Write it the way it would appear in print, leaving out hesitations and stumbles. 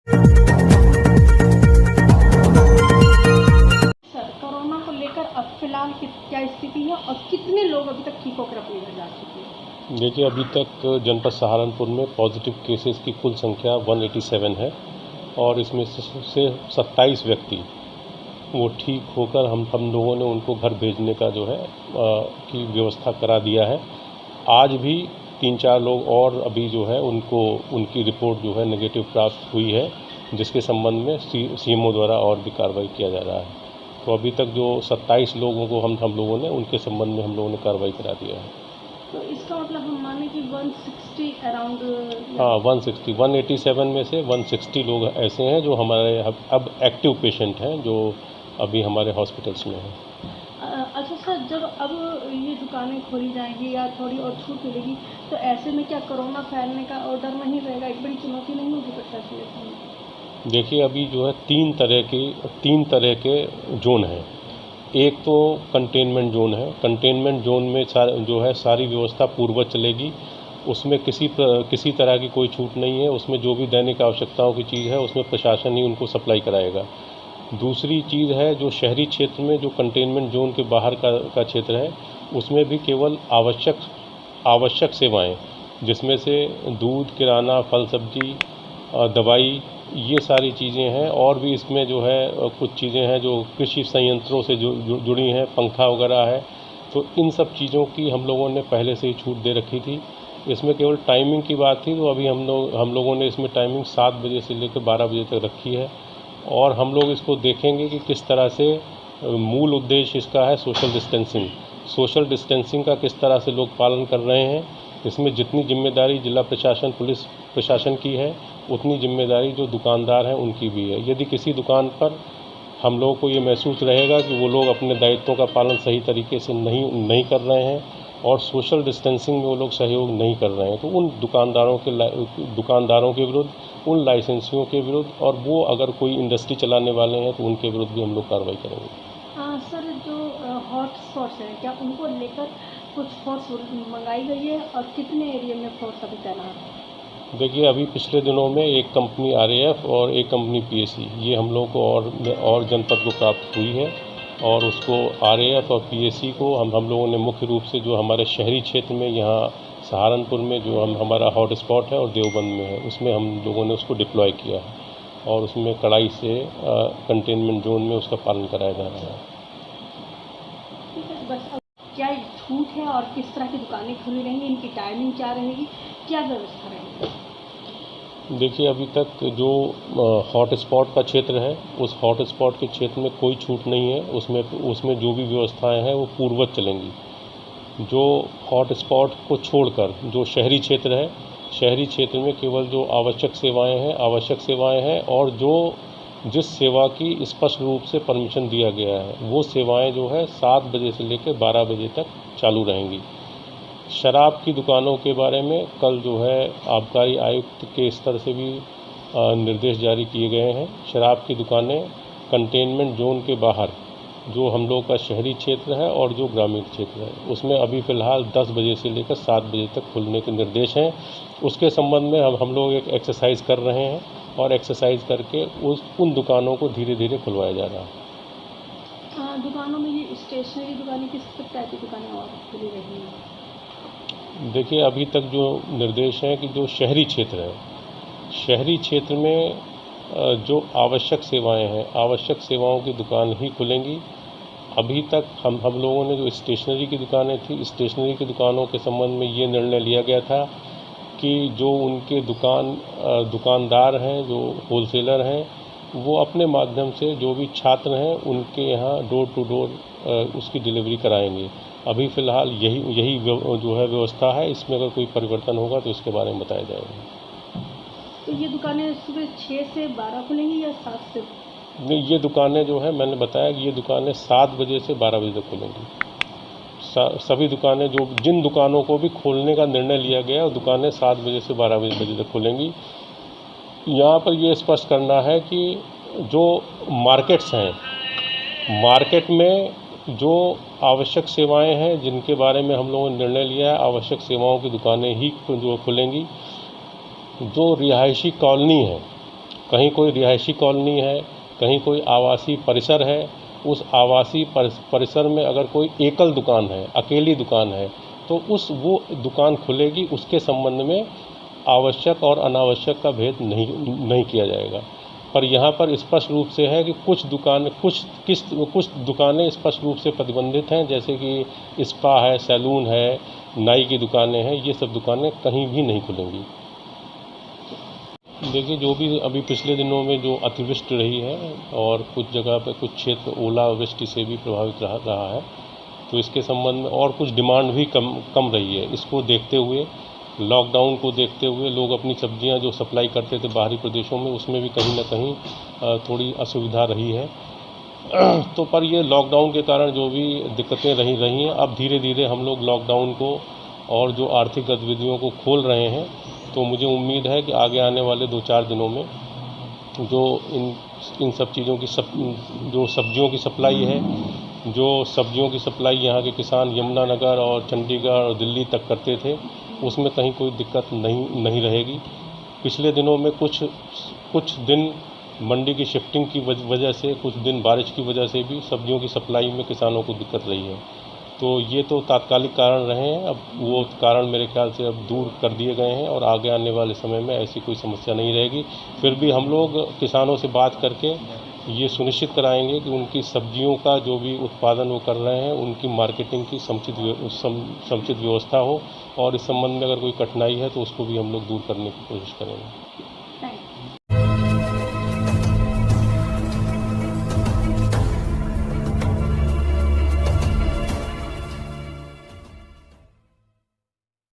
Sir, corona को लेकर अब फिलहाल क्या स्थिति है और कितने लोग अभी तक ठीक होकर अपने घर जा चुके हैं? देखिए, अभी तक जनपद सहारनपुर में पॉजिटिव केसेस की कुल संख्या 187 है और इसमें से 27 व्यक्ति वो ठीक होकर हम लोगों ने उनको घर भेजने का जो है की व्यवस्था करा दिया है। आज भी 3-4 लोग और अभी जो है उनकी रिपोर्ट जो है नेगेटिव प्राप्त हुई है, जिसके संबंध में सीएमओ द्वारा और भी कार्रवाई किया जा रहा है। तो अभी तक जो 27 लोगों को हम लोगों ने उनके संबंध में हम लोगों ने कार्रवाई करा दिया है। तो इसका मतलब हम माने कि 160 अराउंड। हाँ, 187 में से 160 लोग ऐसे हैं जो हमारे अब एक्टिव पेशेंट हैं, जो अभी हमारे हॉस्पिटल्स में हैं। अच्छा सर, जब अब ये दुकानें खोली जाएंगी या थोड़ी और छूट मिलेगी, तो ऐसे में क्या कोरोना फैलने का और डर नहीं रहेगा? एक बड़ी चुनौती नहीं होगी प्रशासन के सामने? देखिए, अभी जो है तीन तरह के जोन हैं। एक तो कंटेनमेंट जोन है। कंटेनमेंट जोन में जो है सारी व्यवस्था पूर्ववत चलेगी, उसमें किसी तरह की कोई छूट नहीं है। उसमें जो भी दैनिक आवश्यकताओं की चीज़ है उसमें प्रशासन ही उनको सप्लाई कराएगा। दूसरी चीज़ है, जो शहरी क्षेत्र में जो कंटेनमेंट जोन के बाहर का क्षेत्र है, उसमें भी केवल आवश्यक सेवाएं, जिसमें से दूध, किराना, फल सब्जी, दवाई, ये सारी चीज़ें हैं। और भी इसमें जो है कुछ चीज़ें हैं जो कृषि संयंत्रों से जुड़ी हैं, पंखा वगैरह है। तो इन सब चीज़ों की हम लोगों ने पहले से ही छूट दे रखी थी। इसमें केवल टाइमिंग की बात थी, तो अभी हम लोगों ने इसमें टाइमिंग 7 बजे से लेकर 12 बजे तक रखी है। और हम लोग इसको देखेंगे कि किस तरह से मूल उद्देश्य इसका है सोशल डिस्टेंसिंग का किस तरह से लोग पालन कर रहे हैं। इसमें जितनी जिम्मेदारी जिला प्रशासन, पुलिस प्रशासन की है, उतनी जिम्मेदारी जो दुकानदार हैं उनकी भी है। यदि किसी दुकान पर हम लोगों को ये महसूस रहेगा कि वो लोग अपने दायित्वों का पालन सही तरीके से नहीं कर रहे हैं और सोशल डिस्टेंसिंग में वो लोग सहयोग नहीं कर रहे हैं, तो उन दुकानदारों के विरुद्ध, उन लाइसेंसियों के विरुद्ध, और वो अगर कोई इंडस्ट्री चलाने वाले हैं तो उनके विरुद्ध भी हम लोग कार्रवाई करेंगे। सर, जो हॉट स्पॉट्स हैं, क्या उनको लेकर कुछ फोर्स मंगाई गई है और कितने एरिया में फोर्स अभी तैनात है? देखिए, अभी पिछले दिनों में एक कंपनी RAF और एक कंपनी PSC, ये हम लोग को और जनपद को प्राप्त हुई है। और उसको RAF और PSC को हम लोगों ने मुख्य रूप से जो हमारे शहरी क्षेत्र में, यहाँ सहारनपुर में जो हमारा हॉट स्पॉट है और देवबंद में है, उसमें हम लोगों ने उसको डिप्लॉय किया है और उसमें कड़ाई से कंटेनमेंट जोन में उसका पालन कराया जा रहा है। ठीक है, बस अब क्या छूट है और किस तरह की दुकानें खुली रहेंगी, इनकी टाइमिंग क्या रहेगी, क्या व्यवस्था रहेगी? देखिए, अभी तक जो हॉट स्पॉट का क्षेत्र है, उस हॉट स्पॉट के क्षेत्र में कोई छूट नहीं है। उसमें जो भी व्यवस्थाएं हैं वो पूर्ववत चलेंगी। जो हॉट स्पॉट को छोड़कर जो शहरी क्षेत्र है, शहरी क्षेत्र में केवल जो आवश्यक सेवाएं हैं और जिस सेवा की स्पष्ट रूप से परमिशन दिया गया है, वो सेवाएं जो है 7 बजे से लेकर 12 बजे तक चालू रहेंगी। शराब की दुकानों के बारे में कल जो है आबकारी आयुक्त के स्तर से भी निर्देश जारी किए गए हैं। शराब की दुकानें कंटेनमेंट जोन के बाहर, जो हम लोग का शहरी क्षेत्र है और जो ग्रामीण क्षेत्र है, उसमें अभी फ़िलहाल 10 बजे से लेकर 7 बजे तक खुलने के निर्देश हैं। उसके संबंध में हम लोग एक एक्सरसाइज कर रहे हैं और एक्सरसाइज करके उन दुकानों को धीरे धीरे खुलवाया जा रहा है। दुकानों में ये स्टेशनरी दुकानें, किस टाइप की दुकानें और खुली रहेंगी? देखिए, अभी तक जो निर्देश हैं कि जो शहरी क्षेत्र है, शहरी क्षेत्र में जो आवश्यक सेवाएं हैं, आवश्यक सेवाओं की दुकान ही खुलेंगी। अभी तक हम लोगों ने जो स्टेशनरी की दुकानें थी, स्टेशनरी की दुकानों के संबंध में ये निर्णय लिया गया था कि जो उनके दुकानदार हैं, जो होलसेलर हैं, वो अपने माध्यम से जो भी छात्र हैं उनके यहाँ डोर टू डोर उसकी डिलीवरी कराएंगे। अभी फ़िलहाल यही जो है व्यवस्था है। इसमें अगर कोई परिवर्तन होगा तो इसके बारे में बताया जाएगा। तो ये दुकानें सुबह 6 से 12 खुलेंगी या 7 से? नहीं, ये दुकानें जो है, मैंने बताया कि ये दुकानें 7 बजे से 12 बजे तक खुलेंगी। सभी दुकानें, जिन दुकानों को भी खोलने का निर्णय लिया गया है, वो दुकानें 7 बजे से 12 बजे तक खुलेंगी। यहाँ पर ये स्पष्ट करना है कि जो मार्केट्स हैं, मार्केट में जो आवश्यक सेवाएं हैं, जिनके बारे में हम लोगों ने निर्णय लिया है, आवश्यक सेवाओं की दुकानें ही जो खुलेंगी। जो रिहायशी कॉलोनी है, कहीं कोई रिहायशी कॉलोनी है, कहीं कोई आवासीय परिसर है, उस आवासीय परिसर में अगर कोई एकल दुकान है, अकेली दुकान है, तो वो दुकान खुलेगी, उसके संबंध में आवश्यक और अनावश्यक का भेद नहीं किया जाएगा। पर यहाँ पर स्पष्ट रूप से है कि कुछ दुकानें स्पष्ट रूप से प्रतिबंधित हैं, जैसे कि स्पा है, सैलून है, नाई की दुकानें हैं, ये सब दुकानें कहीं भी नहीं खुलेंगी। देखिए, जो भी अभी पिछले दिनों में जो अतिवृष्टि रही है और कुछ जगह पे कुछ क्षेत्र ओलावृष्टि से भी प्रभावित रहा है, तो इसके संबंध में और कुछ डिमांड भी कम रही है। इसको देखते हुए, लॉकडाउन को देखते हुए लोग अपनी सब्जियां जो सप्लाई करते थे बाहरी प्रदेशों में, उसमें भी कहीं ना कहीं थोड़ी असुविधा रही है। तो पर ये लॉकडाउन के कारण जो भी दिक्कतें रही हैं, अब धीरे धीरे हम लोग लॉकडाउन को और जो आर्थिक गतिविधियों को खोल रहे हैं, तो मुझे उम्मीद है कि आगे आने वाले 2-4 दिनों में जो इन सब चीज़ों की जो सब्जियों की सप्लाई है, जो सब्जियों की सप्लाई यहाँ के किसान यमुनानगर और चंडीगढ़ और दिल्ली तक करते थे, उसमें कहीं कोई दिक्कत नहीं रहेगी। पिछले दिनों में कुछ दिन मंडी की शिफ्टिंग की वजह से, कुछ दिन बारिश की वजह से भी सब्जियों की सप्लाई में किसानों को दिक्कत रही है। तो ये तो तात्कालिक कारण रहे हैं, अब वो कारण मेरे ख्याल से अब दूर कर दिए गए हैं और आगे आने वाले समय में ऐसी कोई समस्या नहीं रहेगी। फिर भी हम लोग किसानों से बात करके ये सुनिश्चित कराएंगे कि उनकी सब्जियों का जो भी उत्पादन वो कर रहे हैं, उनकी मार्केटिंग की समुचित व्यवस्था हो, और इस संबंध में अगर कोई कठिनाई है तो उसको भी हम लोग दूर करने की कोशिश करेंगे।